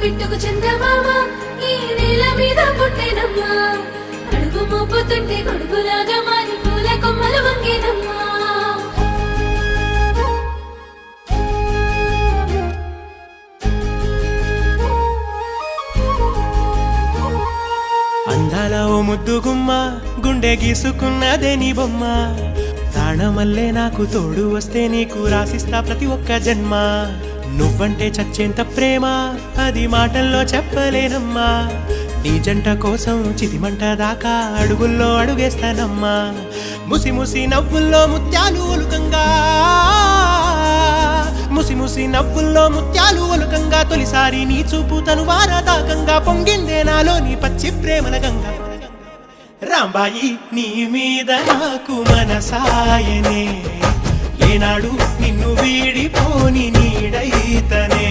పిట్టుకు చందమామ ఈ నేల మీద పుట్టేనమ్మా అడుగు మోపుతుంటే గొడుగులాగా మారి పూల కొమ్మలు వంగేనమ్మా అందాల ఓ ముద్దు గుమ్మ గుండె గీసుకున్నదే నీ బొమ్మ ప్రాణమల్లే నాకు తోడు వస్తే నీకు రాసిస్తా ప్రతి ఒక్క జన్మ నువ్వంటే చచ్చేంత ప్రేమ అది మాటల్లో చెప్పలేనమ్మా నీ జంట కోసం చితిమంట దాకా అడుగుల్లో అడుగేస్తానమ్మా ముసి ముసి నవ్వుల్లో ముత్యాలు ఒలుకంగా ముసి ముసి నవ్వుల్లో ముత్యాలు ఒలుకంగా తొలిసారి నీ చూపు తను వారదాకంగా పొంగిందే నాలో నీ పచ్చి ప్రేమల గంగా రాంబాయి నీ మీద నాకు మనసాయనే ఏనాడు నిన్ను వీడిపోని నీడైతనే